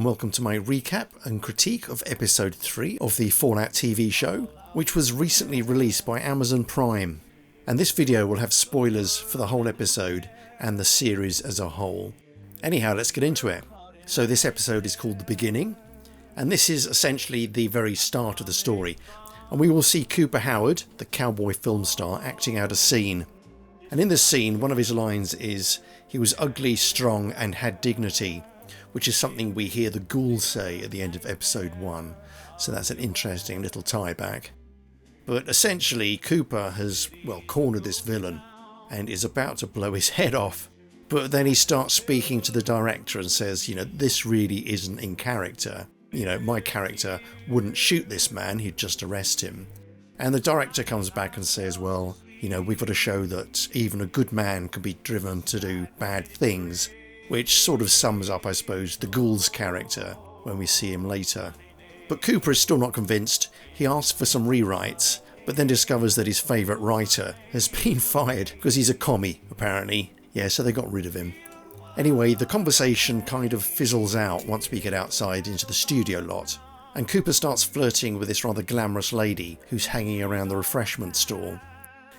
and welcome to my recap and critique of episode 3 of the Fallout TV show, which was recently released by Amazon Prime. And this video will have spoilers for the whole episode and the series as a whole. Anyhow, let's get into it. So this episode is called The Beginning, and this is essentially the very start of the story. And we will see Cooper Howard, the cowboy film star, acting out a scene. And in this scene, one of his lines is, "He was ugly, strong, and had dignity," which is something we hear the ghoul say at the end of episode 1. So that's an interesting little tie back. But essentially, Cooper has, cornered this villain and is about to blow his head off. But then he starts speaking to the director and says, this really isn't in character. My character wouldn't shoot this man, he'd just arrest him. And the director comes back and says, we've got to show that even a good man can be driven to do bad things, which sort of sums up, I suppose, the ghoul's character when we see him later. But Cooper is still not convinced. He asks for some rewrites, but then discovers that his favourite writer has been fired because he's a commie, apparently. Yeah, so they got rid of him. Anyway, the conversation kind of fizzles out once we get outside into the studio lot, and Cooper starts flirting with this rather glamorous lady who's hanging around the refreshment stall.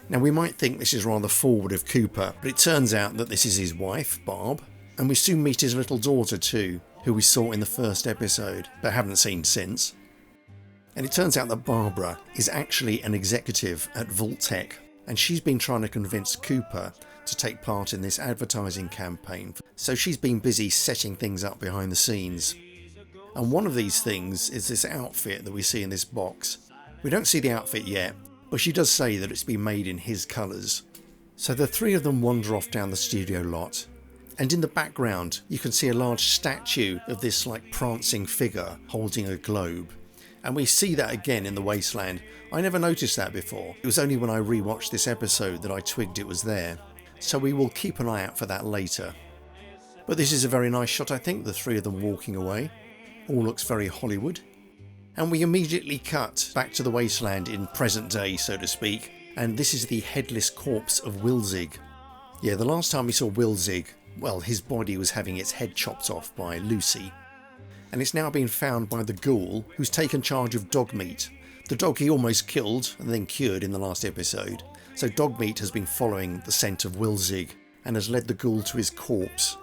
Now, we might think this is rather forward of Cooper, but it turns out that this is his wife, Barb, and we soon meet his little daughter too, who we saw in the first episode, but haven't seen since. And it turns out that Barbara is actually an executive at Vault-Tec, and she's been trying to convince Cooper to take part in this advertising campaign. So she's been busy setting things up behind the scenes. And one of these things is this outfit that we see in this box. We don't see the outfit yet, but she does say that it's been made in his colours. So the three of them wander off down the studio lot. And in the background, you can see a large statue of this prancing figure holding a globe. And we see that again in the wasteland. I never noticed that before. It was only when I rewatched this episode that I twigged it was there. So we will keep an eye out for that later. But this is a very nice shot, I think, the three of them walking away. All looks very Hollywood. And we immediately cut back to the wasteland in present day, so to speak. And this is the headless corpse of Wilzig. Yeah, the last time we saw Wilzig, his body was having its head chopped off by Lucy. And it's now been found by the ghoul, who's taken charge of Dogmeat, the dog he almost killed and then cured in the last episode. So Dogmeat has been following the scent of Wilzig and has led the ghoul to his corpse.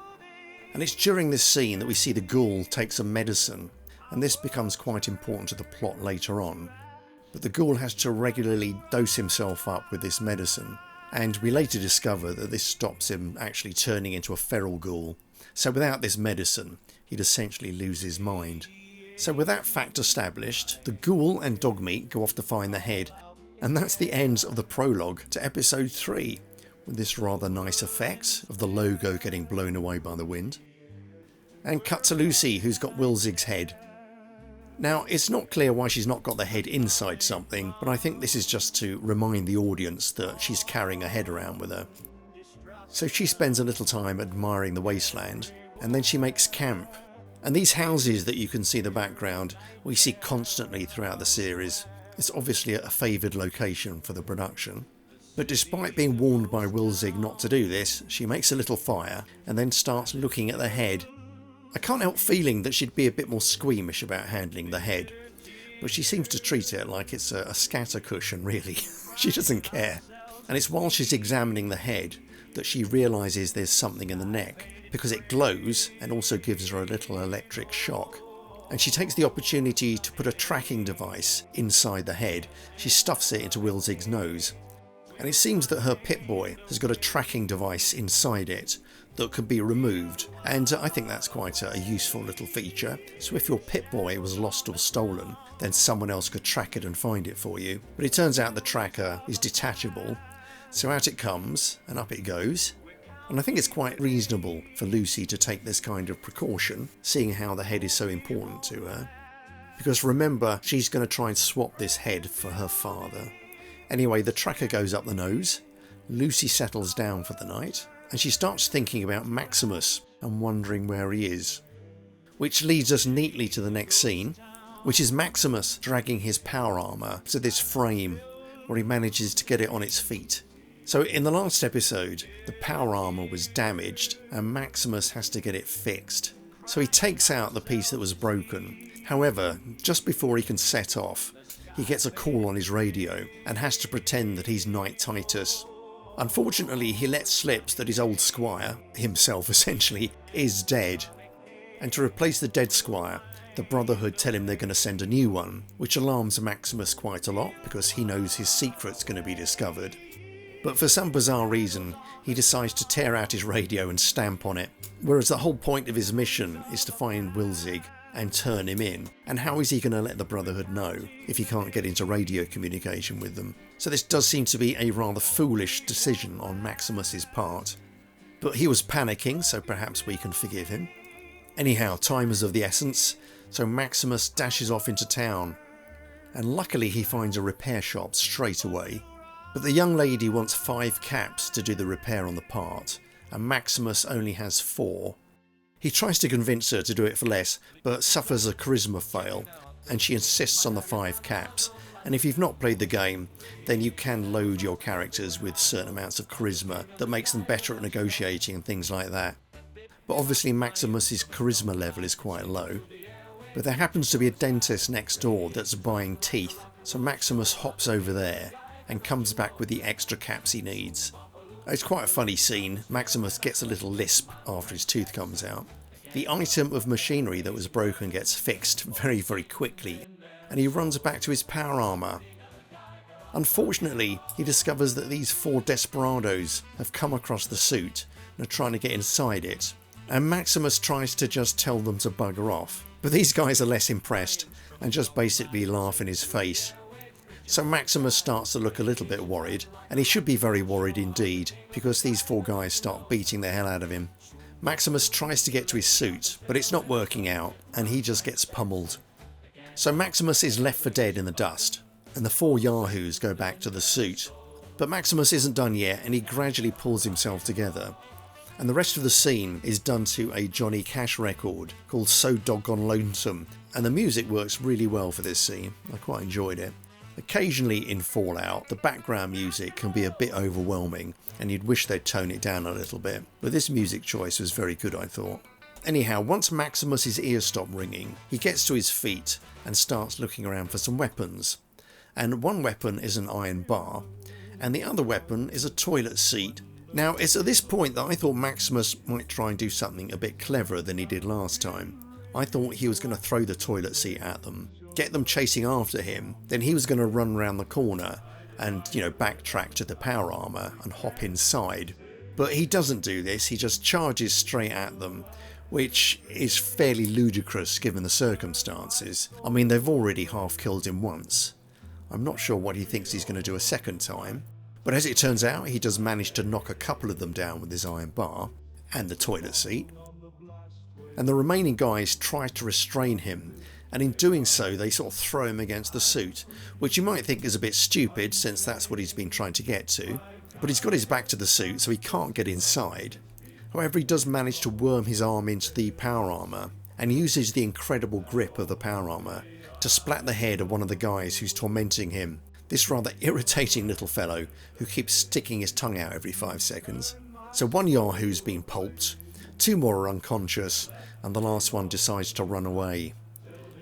And it's during this scene that we see the ghoul take some medicine, and this becomes quite important to the plot later on. But the ghoul has to regularly dose himself up with this medicine. And we later discover that this stops him actually turning into a feral ghoul. So without this medicine, he'd essentially lose his mind. So with that fact established, the ghoul and Dogmeat go off to find the head. And that's the end of the prologue to episode 3, with this rather nice effect of the logo getting blown away by the wind. And cut to Lucy, who's got Wilzig's head. Now, it's not clear why she's not got the head inside something, but I think this is just to remind the audience that she's carrying a head around with her. So she spends a little time admiring the wasteland, and then she makes camp. And these houses that you can see in the background, we see constantly throughout the series. It's obviously a favoured location for the production. But despite being warned by Wilzig not to do this, she makes a little fire, and then starts looking at the head. I can't help feeling that she'd be a bit more squeamish about handling the head, but she seems to treat it like it's a scatter cushion, really. She doesn't care. And it's while she's examining the head that she realises there's something in the neck, because it glows and also gives her a little electric shock. And she takes the opportunity to put a tracking device inside the head. She stuffs it into Wilzig's nose. And it seems that her Pip-Boy has got a tracking device inside it that can be removed, and I think that's quite a useful little feature. So if your Pip-Boy was lost or stolen, then someone else could track it and find it for you. But it turns out the tracker is detachable, so out it comes and up it goes. And I think it's quite reasonable for Lucy to take this kind of precaution, seeing how the head is so important to her. Because remember, she's going to try and swap this head for her father. Anyway, the tracker goes up the nose, Lucy settles down for the night, and she starts thinking about Maximus and wondering where he is. Which leads us neatly to the next scene, which is Maximus dragging his power armour to this frame where he manages to get it on its feet. So in the last episode, the power armour was damaged and Maximus has to get it fixed. So he takes out the piece that was broken. However, just before he can set off, he gets a call on his radio and has to pretend that he's Knight Titus. Unfortunately, he lets slip that his old squire, himself essentially, is dead. And to replace the dead squire, the Brotherhood tell him they're going to send a new one, which alarms Maximus quite a lot because he knows his secret's going to be discovered. But for some bizarre reason, he decides to tear out his radio and stamp on it, whereas the whole point of his mission is to find Wilzig and turn him in. And how is he going to let the Brotherhood know if he can't get into radio communication with them? So this does seem to be a rather foolish decision on Maximus's part. But he was panicking, so perhaps we can forgive him. Anyhow, time is of the essence, so Maximus dashes off into town. And luckily he finds a repair shop straight away. But the young lady wants 5 caps to do the repair on the part, and Maximus only has 4. He tries to convince her to do it for less, but suffers a charisma fail, and she insists on the 5 caps. And if you've not played the game, then you can load your characters with certain amounts of charisma that makes them better at negotiating and things like that. But obviously Maximus's charisma level is quite low. But there happens to be a dentist next door that's buying teeth, so Maximus hops over there and comes back with the extra caps he needs. It's quite a funny scene. Maximus gets a little lisp after his tooth comes out. The item of machinery that was broken gets fixed very, very quickly, and he runs back to his power armour. Unfortunately, he discovers that these 4 desperados have come across the suit and are trying to get inside it, and Maximus tries to just tell them to bugger off, but these guys are less impressed and just basically laugh in his face. So Maximus starts to look a little bit worried, and he should be very worried indeed, because these 4 guys start beating the hell out of him. Maximus tries to get to his suit, but it's not working out, and he just gets pummeled. So Maximus is left for dead in the dust, and the 4 yahoos go back to the suit. But Maximus isn't done yet, and he gradually pulls himself together. And the rest of the scene is done to a Johnny Cash record called So Doggone Lonesome, and the music works really well for this scene. I quite enjoyed it. Occasionally in Fallout, the background music can be a bit overwhelming and you'd wish they'd tone it down a little bit, but this music choice was very good, I thought. Anyhow, once Maximus's ears stop ringing, he gets to his feet and starts looking around for some weapons. And one weapon is an iron bar, and the other weapon is a toilet seat. Now, it's at this point that I thought Maximus might try and do something a bit cleverer than he did last time. I thought he was going to throw the toilet seat at them, get them chasing after him, then he was going to run around the corner and, backtrack to the power armour and hop inside. But he doesn't do this, he just charges straight at them, which is fairly ludicrous given the circumstances. I mean, they've already half killed him once. I'm not sure what he thinks he's going to do a second time, but as it turns out, he does manage to knock a couple of them down with his iron bar and the toilet seat. And the remaining guys try to restrain him, and in doing so they sort of throw him against the suit, which you might think is a bit stupid since that's what he's been trying to get to. But he's got his back to the suit so he can't get inside. However, he does manage to worm his arm into the power armour and uses the incredible grip of the power armour to splat the head of one of the guys who's tormenting him, this rather irritating little fellow who keeps sticking his tongue out every 5 seconds. So one Yahoo's been pulped, 2 more are unconscious, and the last one decides to run away.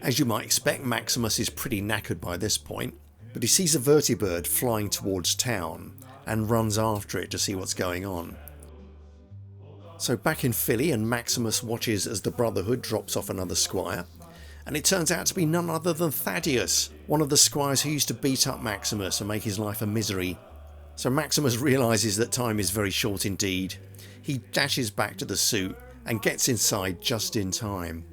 As you might expect, Maximus is pretty knackered by this point, but he sees a vertibird flying towards town and runs after it to see what's going on. So back in Philly, and Maximus watches as the Brotherhood drops off another squire, and it turns out to be none other than Thaddius, one of the squires who used to beat up Maximus and make his life a misery. So Maximus realises that time is very short indeed. He dashes back to the suit and gets inside just in time.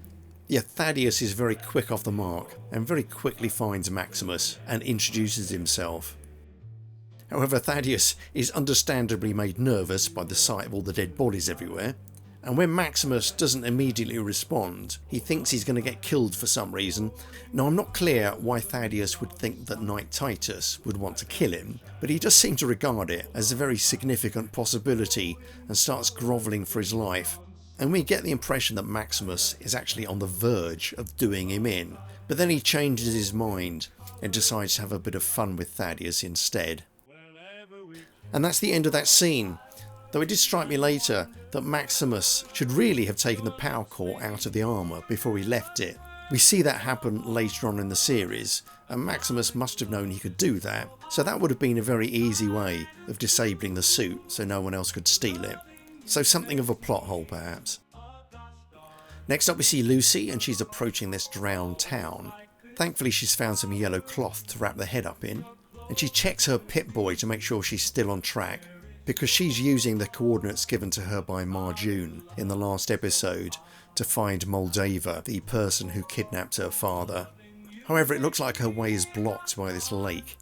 Yeah, Thaddius is very quick off the mark and very quickly finds Maximus and introduces himself. However, Thaddius is understandably made nervous by the sight of all the dead bodies everywhere, and when Maximus doesn't immediately respond, he thinks he's going to get killed for some reason. Now, I'm not clear why Thaddius would think that Knight Titus would want to kill him, but he does seem to regard it as a very significant possibility and starts grovelling for his life. And we get the impression that Maximus is actually on the verge of doing him in, but then he changes his mind and decides to have a bit of fun with Thaddius instead. And that's the end of that scene. Though it did strike me later that Maximus should really have taken the power core out of the armour before he left it. We see that happen later on in the series, and Maximus must have known he could do that, so that would have been a very easy way of disabling the suit so no one else could steal it. So something of a plot hole perhaps. Next up we see Lucy, and she's approaching this drowned town. Thankfully she's found some yellow cloth to wrap the head up in, and she checks her Pip-Boy to make sure she's still on track, because she's using the coordinates given to her by Marjune in the last episode to find Moldava, the person who kidnapped her father. However, it looks like her way is blocked by this lake,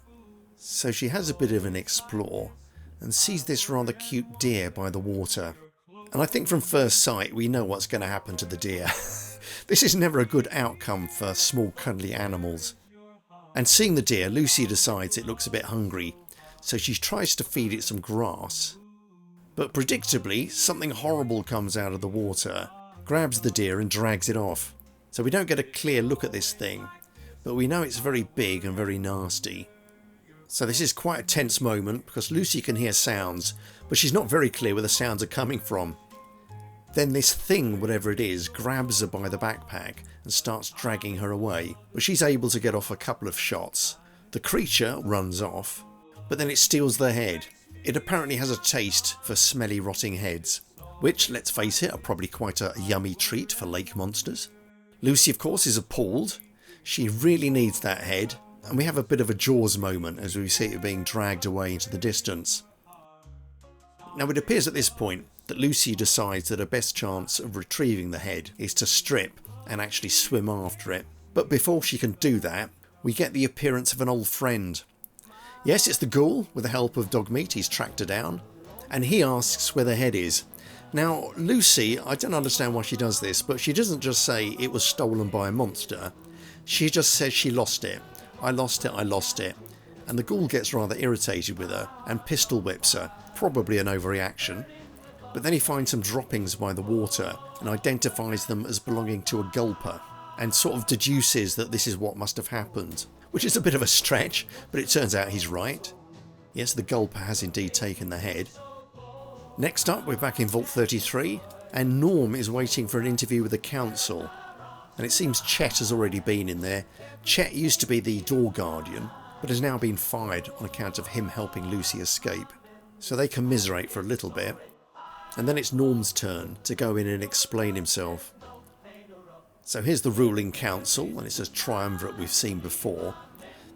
so she has a bit of an explore and sees this rather cute deer by the water. And I think from first sight we know what's going to happen to the deer. This is never a good outcome for small cuddly animals. And seeing the deer, Lucy decides it looks a bit hungry, so she tries to feed it some grass. But predictably, something horrible comes out of the water, grabs the deer and drags it off. So we don't get a clear look at this thing, but we know it's very big and very nasty. So this is quite a tense moment because Lucy can hear sounds, but she's not very clear where the sounds are coming from. Then this thing, whatever it is, grabs her by the backpack and starts dragging her away, but she's able to get off a couple of shots. The creature runs off, but then it steals their head. It apparently has a taste for smelly rotting heads, which, let's face it, are probably quite a yummy treat for lake monsters. Lucy, of course, is appalled. She really needs that head, and we have a bit of a Jaws moment as we see it being dragged away into the distance. Now it appears at this point that Lucy decides that her best chance of retrieving the head is to strip and actually swim after it. But before she can do that, we get the appearance of an old friend. Yes, it's the ghoul. With the help of Dogmeat, he's tracked her down, and he asks where the head is. Now Lucy, I don't understand why she does this, but she doesn't just say it was stolen by a monster. She just says she lost it. I lost it, I lost it. And the ghoul gets rather irritated with her and pistol whips her, probably an overreaction. But then he finds some droppings by the water and identifies them as belonging to a gulper, and sort of deduces that this is what must have happened, which is a bit of a stretch, but it turns out he's right. Yes, the gulper has indeed taken the head. Next up, we're back in Vault 33, and Norm is waiting for an interview with the council. And it seems Chet has already been in there. Chet used to be the door guardian, but has now been fired on account of him helping Lucy escape. So they commiserate for a little bit, and then it's Norm's turn to go in and explain himself. So here's the ruling council, and it's a triumvirate we've seen before.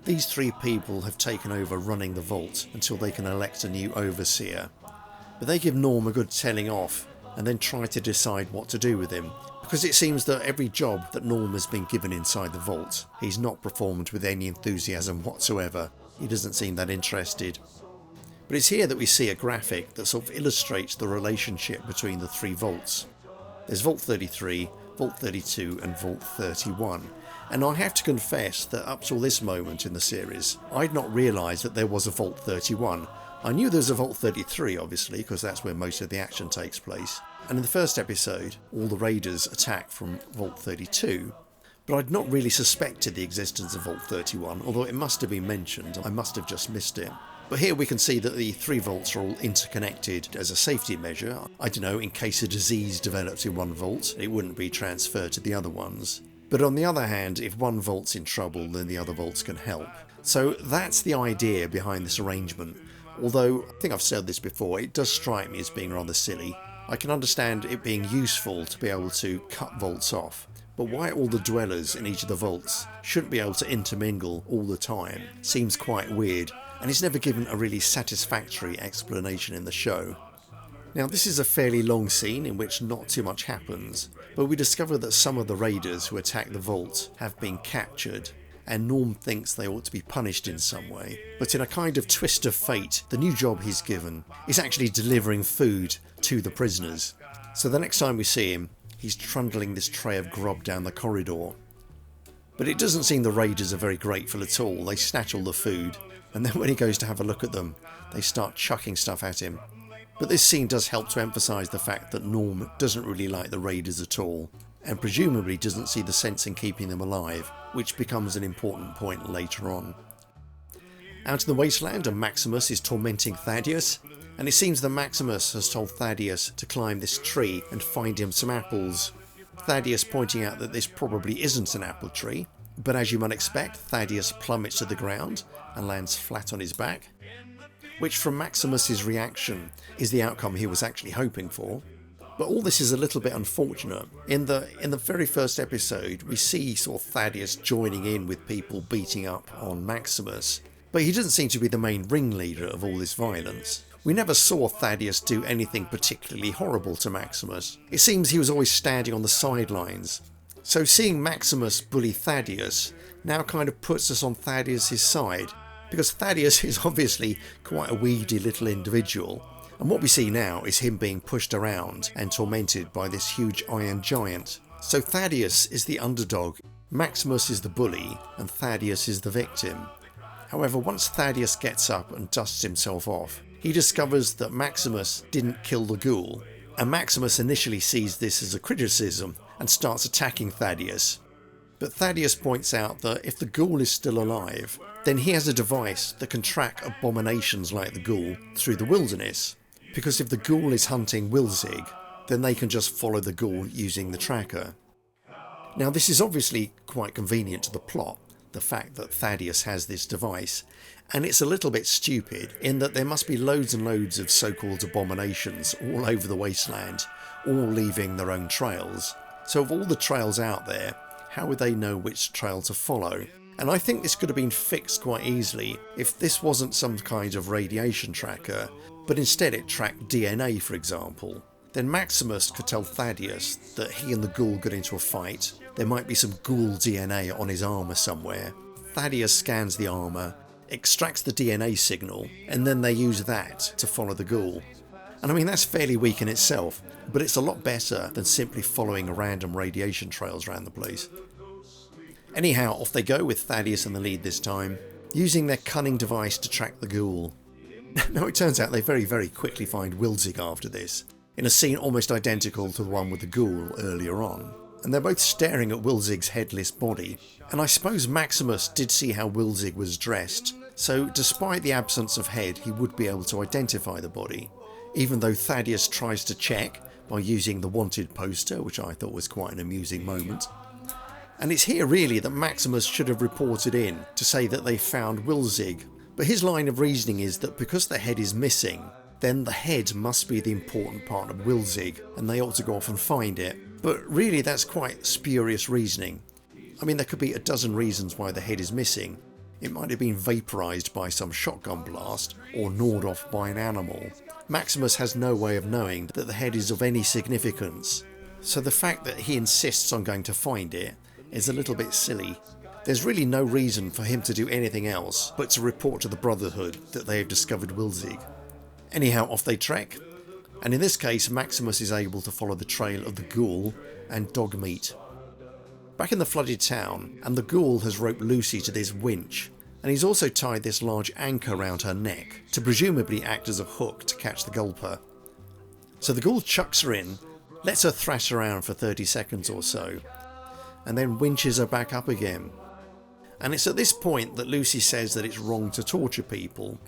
These three people have taken over running the vault until they can elect a new overseer. But they give Norm a good telling off, and then try to decide what to do with him, because it seems that every job that Norm has been given inside the vault, he's not performed with any enthusiasm whatsoever. He doesn't seem that interested. But it's here that we see a graphic that sort of illustrates the relationship between the three vaults. There's Vault 33, Vault 32 and Vault 31. And I have to confess that up till this moment in the series, I'd not realised that there was a Vault 31. I knew there was a Vault 33 obviously, because that's where most of the action takes place. And in the first episode, all the raiders attack from Vault 32. But I'd not really suspected the existence of Vault 31, although it must have been mentioned. I must have just missed it. But here we can see that the three vaults are all interconnected as a safety measure. I don't know, in case a disease develops in one vault, it wouldn't be transferred to the other ones. But on the other hand, if one vault's in trouble, then the other vaults can help. So that's the idea behind this arrangement. Although, I think I've said this before, it does strike me as being rather silly. I can understand it being useful to be able to cut vaults off, but why all the dwellers in each of the vaults shouldn't be able to intermingle all the time seems quite weird, and it's never given a really satisfactory explanation in the show. Now this is a fairly long scene in which not too much happens, but we discover that some of the raiders who attack the vault have been captured, and Norm thinks they ought to be punished in some way. But in a kind of twist of fate, the new job he's given is actually delivering food to the prisoners. So the next time we see him, he's trundling this tray of grub down the corridor. But it doesn't seem the raiders are very grateful at all. They snatch all the food, and then when he goes to have a look at them, they start chucking stuff at him. But this scene does help to emphasise the fact that Norm doesn't really like the raiders at all, and presumably doesn't see the sense in keeping them alive, which becomes an important point later on. Out in the wasteland, and Maximus is tormenting Thaddius, and it seems that Maximus has told Thaddius to climb this tree and find him some apples. Thaddius pointing out that this probably isn't an apple tree, but as you might expect, Thaddius plummets to the ground and lands flat on his back, which from Maximus's reaction is the outcome he was actually hoping for. But all this is a little bit unfortunate. In the very first episode, we see sort of Thaddius joining in with people beating up on Maximus, but he doesn't seem to be the main ringleader of all this violence. We never saw Thaddius do anything particularly horrible to Maximus. It seems he was always standing on the sidelines. So seeing Maximus bully Thaddius now kind of puts us on Thaddius' side, because Thaddius is obviously quite a weedy little individual, and what we see now is him being pushed around and tormented by this huge iron giant. So Thaddius is the underdog, Maximus is the bully, and Thaddius is the victim. However, once Thaddius gets up and dusts himself off, he discovers that Maximus didn't kill the ghoul, and Maximus initially sees this as a criticism and starts attacking Thaddius. But Thaddius points out that if the ghoul is still alive, then he has a device that can track abominations like the ghoul through the wilderness, because if the ghoul is hunting Wilzig, then they can just follow the ghoul using the tracker. Now this is obviously quite convenient to the plot, the fact that Thaddius has this device, and it's a little bit stupid in that there must be loads and loads of so-called abominations all over the wasteland, all leaving their own trails. So of all the trails out there, how would they know which trail to follow? And I think this could have been fixed quite easily if this wasn't some kind of radiation tracker, but instead it tracked DNA, for example. Then Maximus could tell Thaddius that he and the ghoul got into a fight. There might be some ghoul DNA on his armour somewhere. Thaddius scans the armour, extracts the DNA signal, and then they use that to follow the ghoul. And I mean, that's fairly weak in itself, but it's a lot better than simply following random radiation trails around the place. Anyhow, off they go with Thaddius in the lead this time, using their cunning device to track the ghoul. Now it turns out they very quickly find Wilzig after this, in a scene almost identical to the one with the ghoul earlier on. And they're both staring at Wilzig's headless body, and I suppose Maximus did see how Wilzig was dressed, so despite the absence of head he would be able to identify the body, even though Thaddius tries to check by using the wanted poster, which I thought was quite an amusing moment. And it's here really that Maximus should have reported in to say that they found Wilzig, but his line of reasoning is that because the head is missing, then the head must be the important part of Wilzig and they ought to go off and find it. But really that's quite spurious reasoning. I mean, there could be a dozen reasons why the head is missing. It might have been vaporised by some shotgun blast or gnawed off by an animal. Maximus has no way of knowing that the head is of any significance, so the fact that he insists on going to find it is a little bit silly. There's really no reason for him to do anything else but to report to the Brotherhood that they have discovered Wilzig. Anyhow, off they trek, and in this case Maximus is able to follow the trail of the ghoul and dog meat. Back in the flooded town, and the ghoul has roped Lucy to this winch, and he's also tied this large anchor around her neck to presumably act as a hook to catch the gulper. So the ghoul chucks her in, lets her thrash around for 30 seconds or so, and then winches her back up again. And it's at this point that Lucy says that it's wrong to torture people,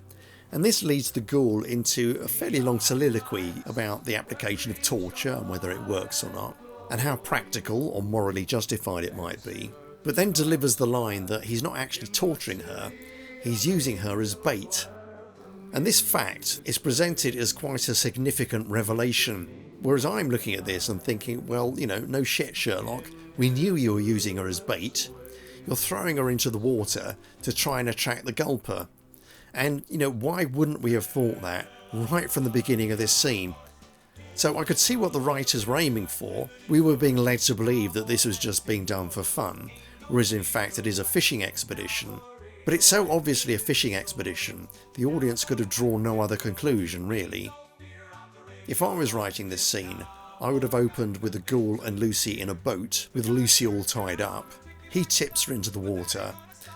and this leads the ghoul into a fairly long soliloquy about the application of torture and whether it works or not, and how practical or morally justified it might be, but then delivers the line that he's not actually torturing her, he's using her as bait. And this fact is presented as quite a significant revelation, whereas I'm looking at this and thinking, well, you know, no shit, Sherlock, we knew you were using her as bait. You're throwing her into the water to try and attract the gulper. And, you know, why wouldn't we have thought that right from the beginning of this scene? So I could see what the writers were aiming for. We were being led to believe that this was just being done for fun, whereas in fact it is a fishing expedition. But it's so obviously a fishing expedition, the audience could have drawn no other conclusion, really. If I was writing this scene, I would have opened with the ghoul and Lucy in a boat, with Lucy all tied up. He tips her into the water,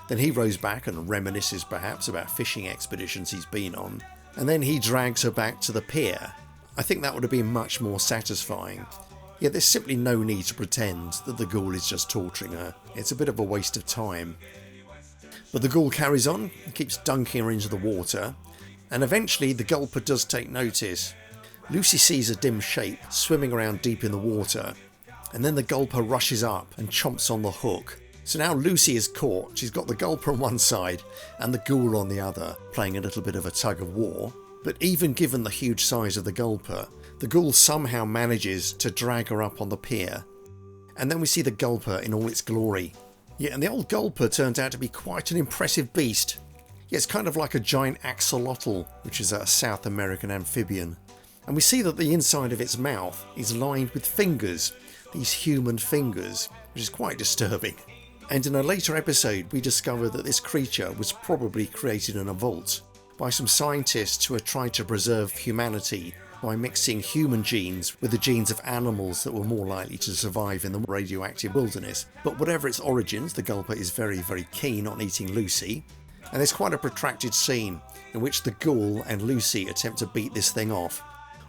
then he rows back and reminisces perhaps about fishing expeditions he's been on, and then he drags her back to the pier. I think that would have been much more satisfying. Yet there's simply no need to pretend that the ghoul is just torturing her. It's a bit of a waste of time. But the ghoul carries on, keeps dunking her into the water, And eventually the gulper does take notice. Lucy sees a dim shape swimming around deep in the water, and then the gulper rushes up and chomps on the hook. So now Lucy is caught. She's got the gulper on one side and the ghoul on the other, playing a little bit of a tug of war. But even given the huge size of the gulper, the ghoul somehow manages to drag her up on the pier. And then we see the gulper in all its glory. Yeah, and the old gulper turns out to be quite an impressive beast. Yeah, it's kind of like a giant axolotl, which is a South American amphibian. And we see that the inside of its mouth is lined with fingers, these human fingers, which is quite disturbing. And in a later episode we discover that this creature was probably created in a vault by some scientists who had tried to preserve humanity by mixing human genes with the genes of animals that were more likely to survive in the radioactive wilderness. But whatever its origins, the gulper is very, very keen on eating Lucy. And there's quite a protracted scene in which the ghoul and Lucy attempt to beat this thing off.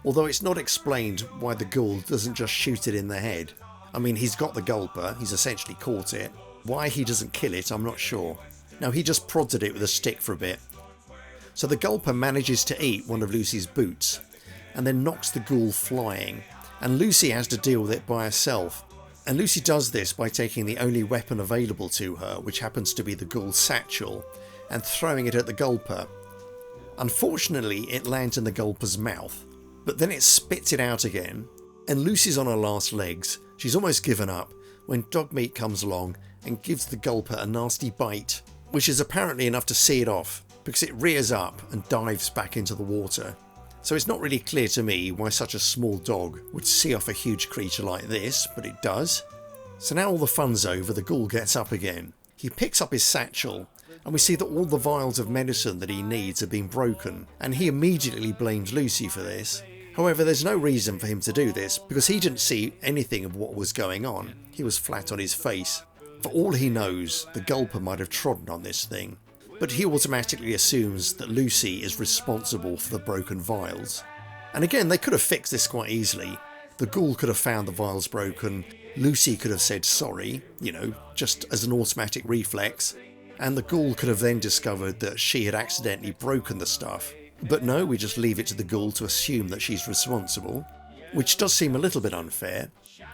Although it's not explained why the ghoul doesn't just shoot it in the head. I mean, he's got the gulper, he's essentially caught it. Why he doesn't kill it, I'm not sure. No, he just prodded it with a stick for a bit. So the gulper manages to eat one of Lucy's boots, and then knocks the ghoul flying, and Lucy has to deal with it by herself. And Lucy does this by taking the only weapon available to her, which happens to be the ghoul's satchel, and throwing it at the gulper. Unfortunately, it lands in the gulper's mouth, but then it spits it out again, and Lucy's on her last legs. She's almost given up when Dogmeat comes along and gives the gulper a nasty bite, which is apparently enough to see it off, because it rears up and dives back into the water. So it's not really clear to me why such a small dog would see off a huge creature like this, but it does. So now all the fun's over, the ghoul gets up again. He picks up his satchel, and we see that all the vials of medicine that he needs have been broken, and he immediately blames Lucy for this. However, there's no reason for him to do this, because he didn't see anything of what was going on. He was flat on his face. For all he knows, the gulper might have trodden on this thing. But he automatically assumes that Lucy is responsible for the broken vials. And again, they could have fixed this quite easily. The ghoul could have found the vials broken, Lucy could have said sorry, just as an automatic reflex, and the ghoul could have then discovered that she had accidentally broken the stuff. But no, we just leave it to the ghoul to assume that she's responsible, which does seem a little bit unfair.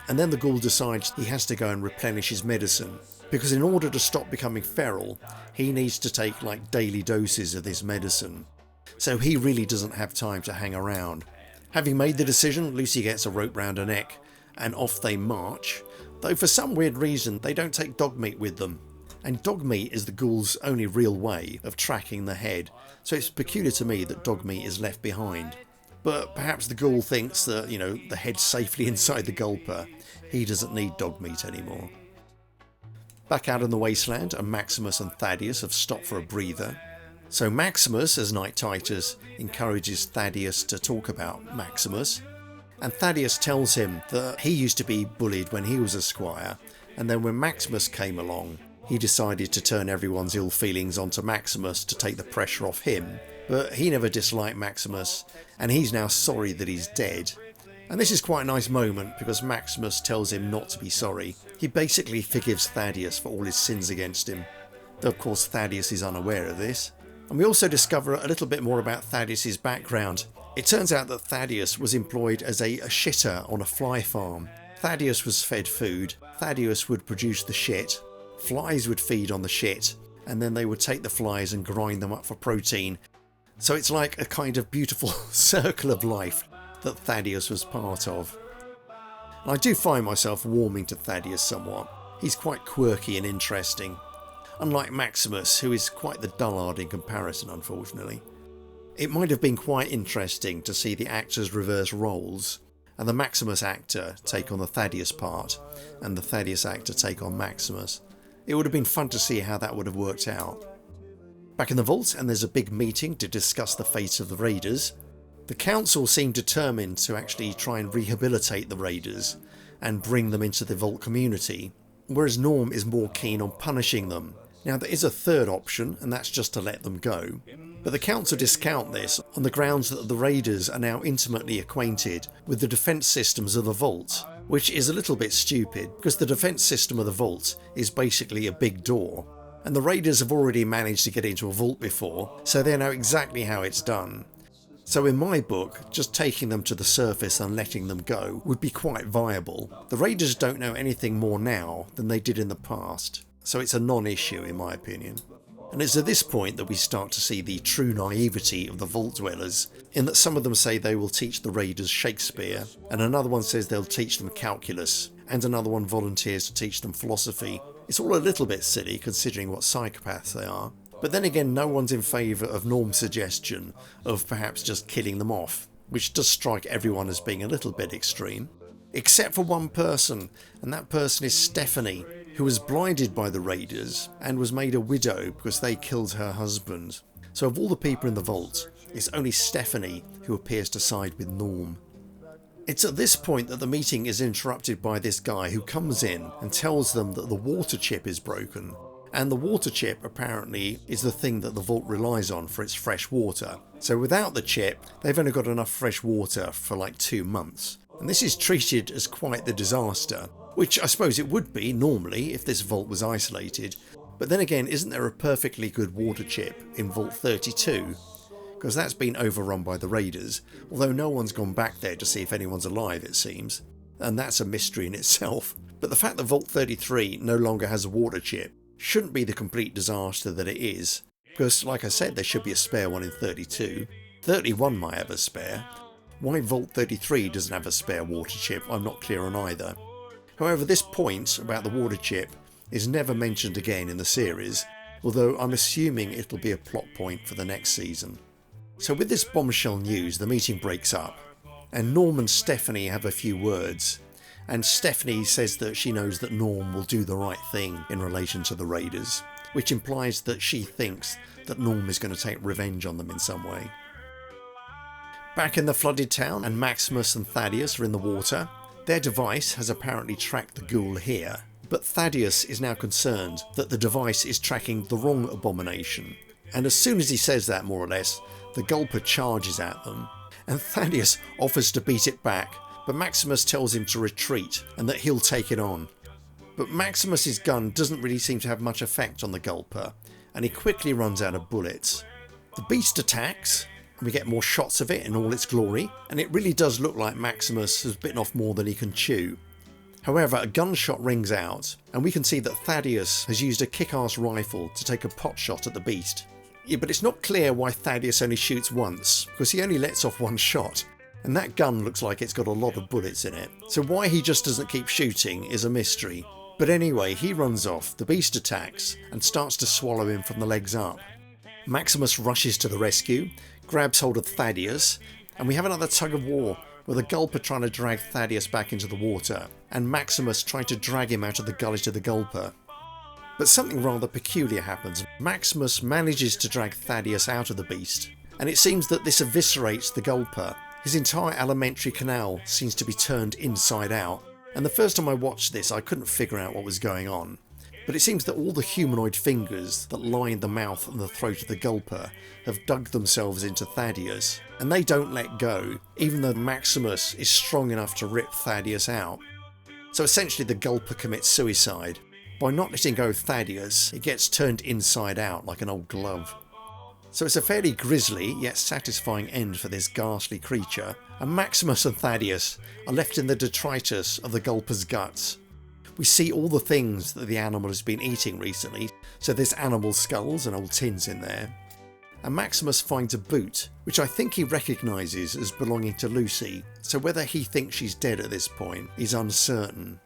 And then the ghoul decides he has to go and replenish his medicine, because in order to stop becoming feral, he needs to take daily doses of this medicine. So he really doesn't have time to hang around. Having made the decision, Lucy gets a rope round her neck, and off they march, though for some weird reason they don't take Dogmeat with them. And Dogmeat is the ghoul's only real way of tracking the head, so it's peculiar to me that Dogmeat is left behind. But perhaps the ghoul thinks that, the head's safely inside the gulper. He doesn't need Dogmeat anymore. Back out in the wasteland, and Maximus and Thaddius have stopped for a breather. So Maximus, as Knight Titus, encourages Thaddius to talk about Maximus. And Thaddius tells him that he used to be bullied when he was a squire, and then when Maximus came along, he decided to turn everyone's ill feelings onto Maximus to take the pressure off him. But he never disliked Maximus, and he's now sorry that he's dead. And this is quite a nice moment because Maximus tells him not to be sorry. He basically forgives Thaddius for all his sins against him. Though of course Thaddius is unaware of this. And we also discover a little bit more about Thaddius' background. It turns out that Thaddius was employed as a shitter on a fly farm. Thaddius was fed food, Thaddius would produce the shit, flies would feed on the shit, and then they would take the flies and grind them up for protein. So it's like a kind of beautiful circle of life that Thaddius was part of. And I do find myself warming to Thaddius somewhat. He's quite quirky and interesting. Unlike Maximus, who is quite the dullard in comparison, unfortunately. It might have been quite interesting to see the actors reverse roles, and the Maximus actor take on the Thaddius part, and the Thaddius actor take on Maximus. It would have been fun to see how that would have worked out. Back in the vault, and there's a big meeting to discuss the fate of the raiders. The council seem determined to actually try and rehabilitate the raiders and bring them into the vault community, whereas Norm is more keen on punishing them. Now there is a third option, and that's just to let them go. But the council discount this on the grounds that the raiders are now intimately acquainted with the defence systems of the vault, which is a little bit stupid because the defence system of the vault is basically a big door. and the raiders have already managed to get into a vault before, so they know exactly how it's done. So in my book, just taking them to the surface and letting them go would be quite viable. The raiders don't know anything more now than they did in the past, so it's a non-issue in my opinion. And it's at this point that we start to see the true naivety of the Vault Dwellers, in that some of them say they will teach the raiders Shakespeare, and another one says they'll teach them calculus, and another one volunteers to teach them philosophy. It's all a little bit silly considering what psychopaths they are. But then again, no one's in favour of Norm's suggestion of perhaps just killing them off, which does strike everyone as being a little bit extreme. Except for one person, and that person is Stephanie, who was blinded by the raiders and was made a widow because they killed her husband. So of all the people in the vault, it's only Stephanie who appears to side with Norm. It's at this point that the meeting is interrupted by this guy who comes in and tells them that the water chip is broken. And the water chip apparently is the thing that the vault relies on for its fresh water. So without the chip, they've only got enough fresh water for like 2 months. And this is treated as quite the disaster, which I suppose it would be normally if this vault was isolated. But then again, isn't there a perfectly good water chip in Vault 32? Because that's been overrun by the raiders, although no one's gone back there to see if anyone's alive, it seems. And that's a mystery in itself. But the fact that Vault 33 no longer has a water chip shouldn't be the complete disaster that it is, because like I said, there should be a spare one in 32. 31 might have a spare. Why Vault 33 doesn't have a spare water chip, I'm not clear on either. However, this point about the water chip is never mentioned again in the series, although I'm assuming it'll be a plot point for the next season. So with this bombshell news, the meeting breaks up, and Norm and Stephanie have a few words. And Stephanie says that she knows that Norm will do the right thing in relation to the raiders, which implies that she thinks that Norm is going to take revenge on them in some way. Back in the flooded town, and Maximus and Thaddius are in the water. Their device has apparently tracked the ghoul here, but Thaddius is now concerned that the device is tracking the wrong abomination. And as soon as he says that, more or less, the gulper charges at them, and Thaddius offers to beat it back, but Maximus tells him to retreat and that he'll take it on. But Maximus's gun doesn't really seem to have much effect on the gulper, and he quickly runs out of bullets. The beast attacks, and we get more shots of it in all its glory, and it really does look like Maximus has bitten off more than he can chew. However, a gunshot rings out, and we can see that Thaddius has used a kick-ass rifle to take a pot shot at the beast. Yeah, but it's not clear why Thaddius only shoots once, because he only lets off one shot. And that gun looks like it's got a lot of bullets in it, so why he just doesn't keep shooting is a mystery. But anyway, he runs off, the beast attacks, and starts to swallow him from the legs up. Maximus rushes to the rescue, grabs hold of Thaddius, and we have another tug of war, with the gulper trying to drag Thaddius back into the water, and Maximus trying to drag him out of the gullet of the gulper. But something rather peculiar happens. Maximus manages to drag Thaddius out of the beast, and it seems that this eviscerates the gulper. His entire alimentary canal seems to be turned inside out, and the first time I watched this I couldn't figure out what was going on. But it seems that all the humanoid fingers that line the mouth and the throat of the gulper have dug themselves into Thaddius, and they don't let go, even though Maximus is strong enough to rip Thaddius out. So essentially the gulper commits suicide. By not letting go of Thaddius, it gets turned inside out like an old glove. So it's a fairly grisly yet satisfying end for this ghastly creature, and Maximus and Thaddius are left in the detritus of the gulper's guts. We see all the things that the animal has been eating recently, so there's animal skulls and old tins in there. And Maximus finds a boot, which I think he recognises as belonging to Lucy, so whether he thinks she's dead at this point is uncertain.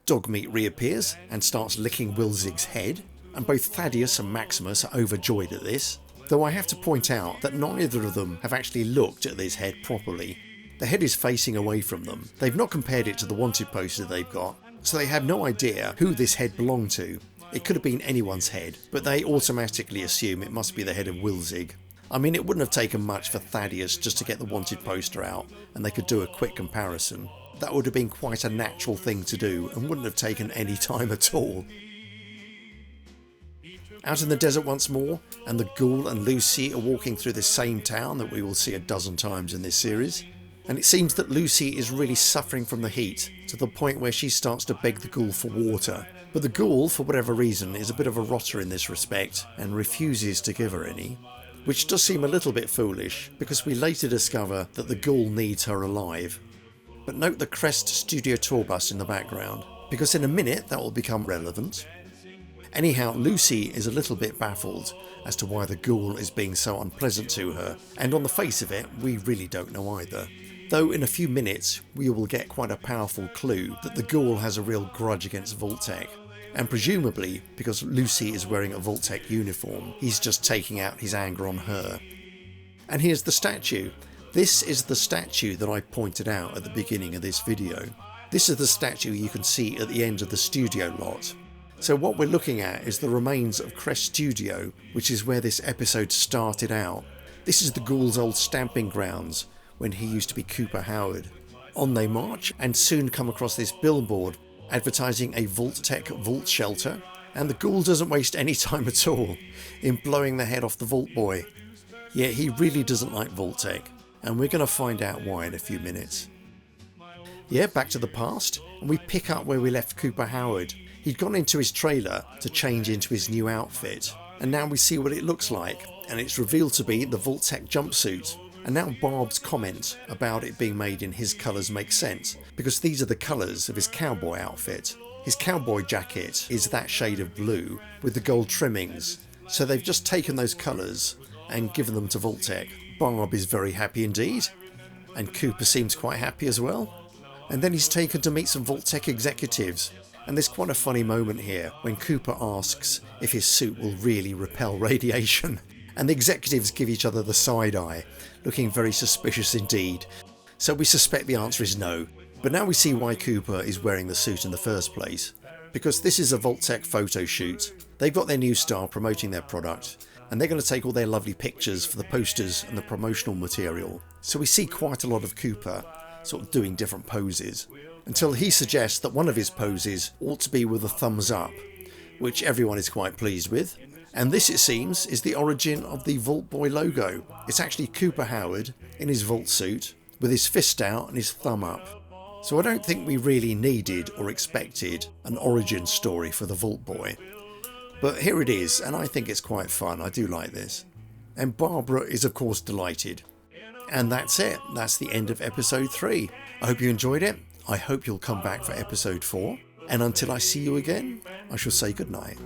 Dogmeat reappears and starts licking Wilzig's head, and both Thaddius and Maximus are overjoyed at this. Though I have to point out that neither of them have actually looked at this head properly. The head is facing away from them. They've not compared it to the wanted poster they've got, so they have no idea who this head belonged to. It could have been anyone's head, but they automatically assume it must be the head of Wilzig. I mean, it wouldn't have taken much for Thaddius just to get the wanted poster out, and they could do a quick comparison. That would have been quite a natural thing to do, and wouldn't have taken any time at all. Out in the desert once more, and the ghoul and Lucy are walking through the same town that we will see a dozen times in this series. And it seems that Lucy is really suffering from the heat, to the point where she starts to beg the ghoul for water. But the ghoul, for whatever reason, is a bit of a rotter in this respect and refuses to give her any, which does seem a little bit foolish because we later discover that the ghoul needs her alive. But note the Crest Studio tour bus in the background, because in a minute that will become relevant. Anyhow, Lucy is a little bit baffled as to why the ghoul is being so unpleasant to her, and on the face of it, we really don't know either. Though in a few minutes we will get quite a powerful clue that the ghoul has a real grudge against Vault-Tec, and presumably because Lucy is wearing a Vault-Tec uniform, he's just taking out his anger on her. And here's the statue. This is the statue that I pointed out at the beginning of this video. This is the statue you can see at the end of the studio lot. So what we're looking at is the remains of Crest Studio, which is where this episode started out. This is the ghoul's old stamping grounds when he used to be Cooper Howard. On they march and soon come across this billboard advertising a Vault-Tec vault shelter, and the ghoul doesn't waste any time at all in blowing the head off the Vault Boy. Yeah, he really doesn't like Vault-Tec, and we're going to find out why in a few minutes. Yeah, back to the past, and we pick up where we left Cooper Howard. He'd gone into his trailer to change into his new outfit, and now we see what it looks like, and it's revealed to be the Vault-Tec jumpsuit. And now Barb's comment about it being made in his colours makes sense, because these are the colours of his cowboy outfit. His cowboy jacket is that shade of blue with the gold trimmings, so they've just taken those colours and given them to Vault-Tec. Barb is very happy indeed, and Cooper seems quite happy as well. And then he's taken to meet some Vault-Tec executives, and there's quite a funny moment here when Cooper asks if his suit will really repel radiation, and the executives give each other the side eye, looking very suspicious indeed. So we suspect the answer is no, but now we see why Cooper is wearing the suit in the first place, because this is a Vault-Tec photo shoot. They've got their new star promoting their product, and they're going to take all their lovely pictures for the posters and the promotional material. So we see quite a lot of Cooper sort of doing different poses, until he suggests that one of his poses ought to be with a thumbs up, which everyone is quite pleased with. And this, it seems, is the origin of the Vault Boy logo. It's actually Cooper Howard in his Vault suit with his fist out and his thumb up. So I don't think we really needed or expected an origin story for the Vault Boy. But here it is, and I think it's quite fun. I do like this. And Barbara is of course delighted. And that's it. That's the end of episode 3. I hope you enjoyed it. I hope you'll come back for episode 4. And until I see you again, I shall say goodnight.